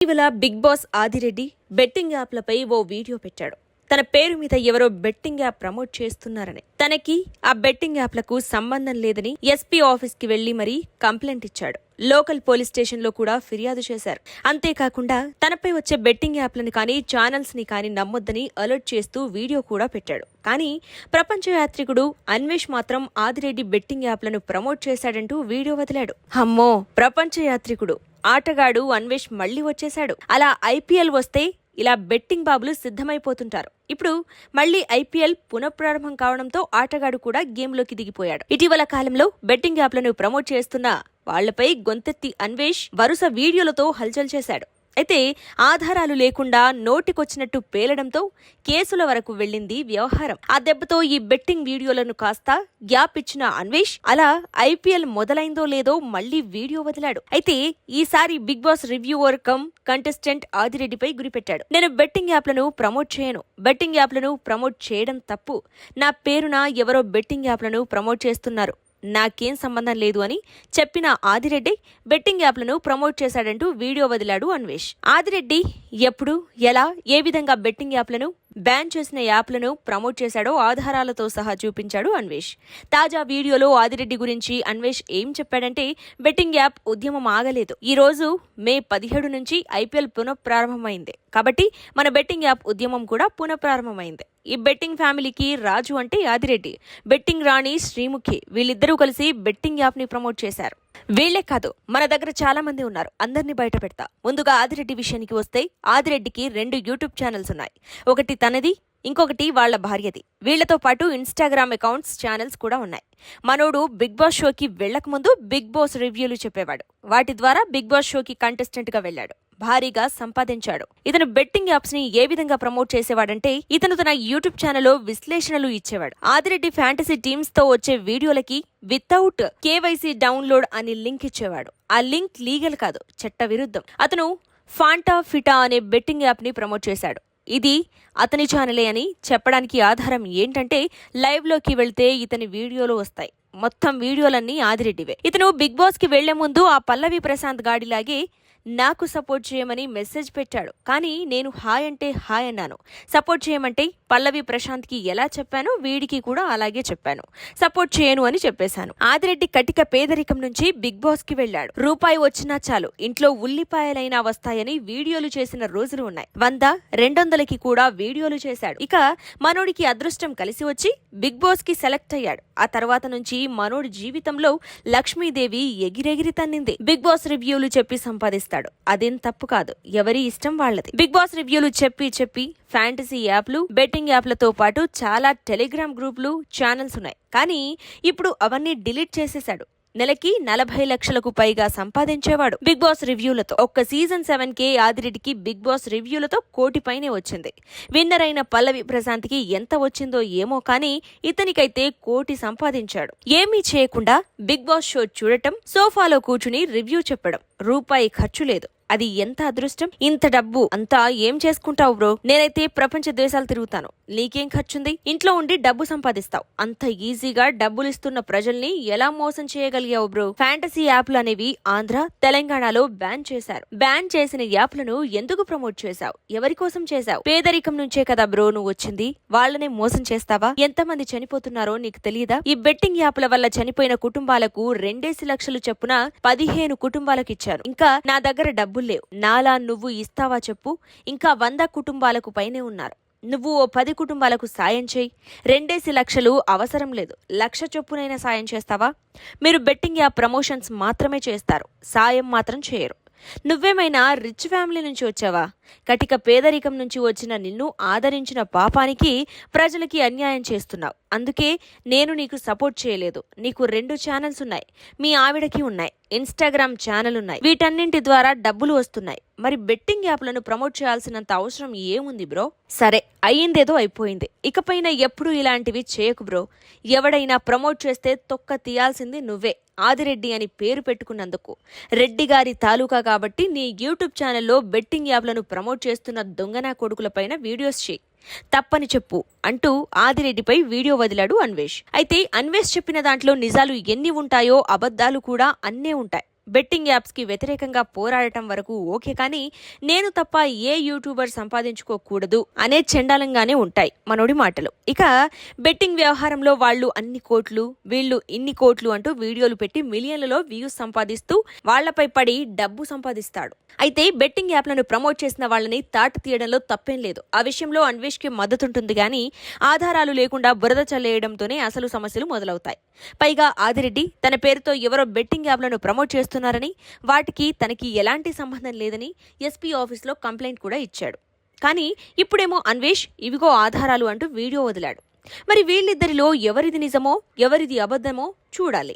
ఇటీవల big boss Adireddy betting యాప్లపై ఓ video పెట్టాడు. తన పేరు మీద ఎవరో బెట్టింగ్ యాప్ ప్రమోట్ చేస్తున్నారని, తనకి ఆ బెట్టింగ్ యాప్లకు సంబంధం లేదని ఎస్పీ ఆఫీస్ కి వెళ్లి మరీ కంప్లైంట్ ఇచ్చాడు. లోకల్ పోలీస్ స్టేషన్ లో కూడా ఫిర్యాదు చేశారు. అంతేకాకుండా తనపై వచ్చే బెట్టింగ్ యాప్లను కానీ ఛానల్స్ ని కానీ నమ్మొద్దని అలర్ట్ చేస్తూ వీడియో కూడా పెట్టాడు. కానీ ప్రపంచ యాత్రికుడు అన్వేష్ మాత్రం ఆదిరెడ్డి బెట్టింగ్ యాప్లను ప్రమోట్ చేశాడంటూ వీడియో వదిలాడు. అమ్మో, ప్రపంచ యాత్రికుడు ఆటగాడు అన్వేష్ మళ్లీ వచ్చేశాడు. అలా ఐపీఎల్ వస్తే ఇలా బెట్టింగ్ బాబులు సిద్ధమైపోతుంటారు. ఇప్పుడు మళ్లీ ఐపీఎల్ పునఃప్రారంభం కావడంతో ఆటగాడు కూడా గేమ్లోకి దిగిపోయాడు. ఇటీవల కాలంలో బెట్టింగ్ యాప్లను ప్రమోట్ చేస్తున్న వాళ్లపై గొంతెత్తి అన్వేష్ వరుస వీడియోలతో హల్చల్ చేశాడు. అయితే ఆధారాలు లేకుండా నోటికొచ్చినట్టు పేలడంతో కేసుల వరకు వెళ్లింది వ్యవహారం. ఆ దెబ్బతో ఈ బెట్టింగ్ వీడియోలను కాస్త గ్యాప్ ఇచ్చిన అన్వేష్ అలా ఐపీఎల్ మొదలైందో లేదో మళ్లీ వీడియో వదిలాడు. అయితే ఈసారి Bigg Boss reviewer cum contestant ఆదిరెడ్డిపై గురిపెట్టాడు. నేను బెట్టింగ్ యాప్లను ప్రమోట్ చేయను, బెట్టింగ్ యాప్లను ప్రమోట్ చేయడం తప్పు, నా పేరున ఎవరో బెట్టింగ్ యాప్లను ప్రమోట్ చేస్తున్నారు, నాకేం సంబంధం లేదు అని చెప్పిన ఆదిరెడ్డి బెట్టింగ్ యాప్లను ప్రమోట్ చేశాడంటూ వీడియో వదిలాడు అన్వేష్. ఆదిరెడ్డి ఎప్పుడు, ఎలా, ఏ విధంగా బెట్టింగ్ యాప్లను బ్యాన్ చేసిన యాప్లను ప్రమోట్ చేశాడో ఆధారాలతో సహా చూపించాడు అన్వేష్. తాజా వీడియోలో ఆదిరెడ్డి గురించి అన్వేష్ ఏం చెప్పాడంటే, బెట్టింగ్ యాప్ ఉద్యమం ఆగలేదు. ఈ రోజు మే 17 నుంచి ఐపీఎల్ పునఃప్రారంభమైంది కాబట్టి మన బెట్టింగ్ యాప్ ఉద్యమం కూడా పునఃప్రారంభమైంది. ఈ బెట్టింగ్ ఫ్యామిలీకి రాజు అంటే ఆదిరెడ్డి, బెట్టింగ్ రాణి శ్రీముఖి, వీళ్ళిద్దరూ కలిసి బెట్టింగ్ యాప్ ని ప్రమోట్ చేశారు. వీళ్లే కాదు, మన దగ్గర చాలా మంది ఉన్నారు, అందరినీ బయట పెడతా. ముందుగా ఆదిరెడ్డి విషయానికి వస్తే, ఆదిరెడ్డికి 2 యూట్యూబ్ ఛానల్స్ ఉన్నాయి. ఒకటి తనది, ఇంకొకటి వాళ్ల భార్యది. వీళ్లతో పాటు ఇన్స్టాగ్రామ్ అకౌంట్స్, ఛానల్స్ కూడా ఉన్నాయి. మనోడు బిగ్ బాస్ షోకి వెళ్లకముందు బిగ్ బాస్ రివ్యూలు చెప్పేవాడు. వాటి ద్వారా బిగ్ బాస్ షోకి కంటెస్టెంట్ గా వెళ్లాడు, భారీగా సంపాదించాడు. ఇతను బెట్టింగ్ యాప్స్ ని ఏ విధంగా ప్రమోట్ చేసేవాడంటే, ఇతను తన యూట్యూబ్ ఛానల్లో విశ్లేషణలు ఇచ్చేవాడు. ఆదిరెడ్డి ఫ్యాంటసీ టీమ్స్ తో వచ్చే వీడియోలకి వితౌట్ కేవైసీ డౌన్లోడ్ అని లింక్ ఇచ్చేవాడు. ఆ లింక్ లీగల్ కాదు, చట్ట విరుద్ధం. అతను ఫాంటా ఫిటా అనే బెట్టింగ్ యాప్ ని ప్రమోట్ చేశాడు. ఇది అతని ఛానలే అని చెప్పడానికి ఆధారం ఏంటంటే, లైవ్ లోకి వెళ్తే ఇతని వీడియోలు వస్తాయి. మొత్తం వీడియోలన్నీ ఆదిరెడ్డివే. ఇతను బిగ్ బాస్ కి వెళ్లే ముందు ఆ పల్లవి ప్రశాంత్ గాడిలాగే నాకు సపోర్ట్ చేయమని మెసేజ్ పెట్టాడు. కానీ నేను హాయ్ అంటే హాయ్ అన్నాను, సపోర్ట్ చేయమంటే పల్లవి ప్రశాంత్ కి ఎలా చెప్పానో వీడికి కూడా అలాగే చెప్పాను, సపోర్ట్ చేయను అని చెప్పేశాను. ఆదిరెడ్డి కటిక పేదరికం నుంచి బిగ్ బాస్ కి వెళ్లాడు. రూపాయి వచ్చినా చాలు, ఇంట్లో ఉల్లిపాయలైనా వస్తాయని వీడియోలు చేసిన రోజులు ఉన్నాయి. 100, 200కి కూడా వీడియోలు చేశాడు. ఇక మనోడికి అదృష్టం కలిసి వచ్చి బిగ్ బాస్ కి సెలెక్ట్ అయ్యాడు. ఆ తర్వాత నుంచి మనోడి జీవితంలో లక్ష్మీదేవి ఎగిరెగిరి తన్నింది. బిగ్ బాస్ రివ్యూలు చెప్పి సంపాదిస్తాడు. అదేం తప్పు కాదు, ఎవరి ఇష్టం వాళ్ళది. బిగ్ బాస్ రివ్యూలు చెప్పి ఫ్యాంటసీ యాప్లు, బెట్టింగ్ యాప్లతో పాటు చాలా టెలిగ్రామ్ గ్రూపులు, ఛానల్స్ ఉన్నాయి. కానీ ఇప్పుడు అవన్నీ డిలీట్ చేసేశాడు. నెలకి 40 లక్షలకు పైగా సంపాదించేవాడు బిగ్ బాస్ రివ్యూలతో. ఒక్క సీజన్ 7కే ఆదిరెడ్డికి బిగ్ బాస్ రివ్యూలతో 1 కోటి పైనే వచ్చింది. విన్నర్ అయిన పల్లవి ప్రశాంత్ కి ఎంత వచ్చిందో ఏమో కానీ ఇతనికైతే 1 కోటి సంపాదించాడు. ఏమీ చేయకుండా బిగ్ బాస్ షో చూడటం, సోఫాలో కూర్చుని రివ్యూ చెప్పడం, రూపాయి ఖర్చు లేదు. అది ఎంత అదృష్టం! ఇంత డబ్బు అంతా ఏం చేసుకుంటావు బ్రో? నేనైతే ప్రపంచ దేశాలు తిరుగుతాను, నీకేం ఖర్చుంది? ఇంట్లో ఉండి డబ్బు సంపాదిస్తావు. అంత ఈజీగా డబ్బులు ఇస్తున్న ప్రజల్ని ఎలా మోసం చేయగలిగావు బ్రో? ఫ్యాంటసీ యాప్లు అనేవి ఆంధ్ర, తెలంగాణలో బ్యాన్ చేశారు. బ్యాన్ చేసిన యాప్లను ఎందుకు ప్రమోట్ చేశావు? ఎవరి కోసం చేశావు? పేదరికం నుంచే కదా బ్రో నువ్వు వచ్చింది, వాళ్ళనే మోసం చేస్తావా? ఎంతమంది చనిపోతున్నారో నీకు తెలియదా? ఈ బెట్టింగ్ యాప్ల వల్ల చనిపోయిన కుటుంబాలకు 2 లక్షలు చొప్పున 15 కుటుంబాలకు ఇచ్చాను. ఇంకా నా దగ్గర డబ్బు లేవు, నాలా నువ్వు ఇస్తావా చెప్పు? ఇంకా 100 కుటుంబాలకు పైనే ఉన్నారు. నువ్వు ఓ 10 కుటుంబాలకు సాయం చేయి. 2 లక్షలు అవసరం లేదు, 1 లక్ష చొప్పునైనా సాయం చేస్తావా? మీరు బెట్టింగ్ యాప్ ప్రమోషన్స్ మాత్రమే చేస్తారు, సాయం మాత్రం చేయరు. నువ్వేమైనా రిచ్ ఫ్యామిలీ నుంచి వచ్చావా? కటిక పేదరికం నుంచి వచ్చిన నిన్ను ఆదరించిన పాపానికి ప్రజలకి అన్యాయం చేస్తున్నావు. అందుకే నేను నీకు సపోర్ట్ చేయలేదు. నీకు 2 ఛానల్స్ ఉన్నాయి, మీ ఆవిడకి ఉన్నాయి, ఇన్స్టాగ్రామ్ ఛానల్ ఉన్నాయి, వీటన్నింటి ద్వారా డబ్బులు వస్తున్నాయి. మరి బెట్టింగ్ యాప్లను ప్రమోట్ చేయాల్సినంత అవసరం ఏముంది బ్రో? సరే, అయ్యిందేదో అయిపోయింది, ఇకపైన ఎప్పుడు ఇలాంటివి చేయకు బ్రో. ఎవడైనా ప్రమోట్ చేస్తే తొక్క తీయాల్సింది నువ్వే. ఆదిరెడ్డి అని పేరు పెట్టుకున్నందుకు, రెడ్డి గారి తాలూకా కాబట్టి నీ యూట్యూబ్ ఛానల్లో బెట్టింగ్ యాప్లను ప్రమోట్ చేస్తున్న దొంగనా కొడుకులపైన వీడియోస్ చేయి, తప్పని చెప్పు అంటూ ఆదిరెడ్డిపై వీడియో వదిలాడు అన్వేష్. అయితే అన్వేష్ చెప్పిన దాంట్లో నిజాలు ఎన్ని ఉంటాయో అబద్ధాలు కూడా అన్నే ఉంటాయి. బెట్టింగ్ యాప్స్కి వ్యతిరేకంగా పోరాడటం వరకు ఓకే, కానీ నేను తప్ప ఏ యూట్యూబర్ సంపాదించుకోకూడదు అనే చండాలంగానే ఉంటాయి మనోడి మాటలు. ఇక బెట్టింగ్ వ్యవహారంలో వాళ్ళు అన్ని కోట్లు, వీళ్ళు ఇన్ని కోట్లు అంటూ వీడియోలు పెట్టి మిలియన్లలో వ్యూస్ సంపాదిస్తూ వాళ్లపై పడి డబ్బు సంపాదిస్తాడు. అయితే బెట్టింగ్ యాప్లను ప్రమోట్ చేసిన వాళ్ళని తాట తీయడంలో తప్పేం లేదు. ఆ విషయంలో అన్వేష్కి మద్దతుంటుంది, కానీ ఆధారాలు లేకుండా బురద చల్లేయడంతోనే అసలు సమస్యలు మొదలవుతాయి. పైగా ఆదిరెడ్డి తన పేరుతో ఎవరో బెట్టింగ్ యాప్లను ప్రమోట్ చేస్తున్నారని, వాటికి తనకి ఎలాంటి సంబంధం లేదని ఎస్పీ ఆఫీస్లో కంప్లైంట్ కూడా ఇచ్చాడు. కానీ ఇప్పుడేమో అన్వేష్ ఇవిగో ఆధారాలు అంటూ వీడియో వదిలాడు. మరి వీళ్ళిద్దరిలో ఎవరిది నిజమో ఎవరిది అబద్ధమో చూడాలి.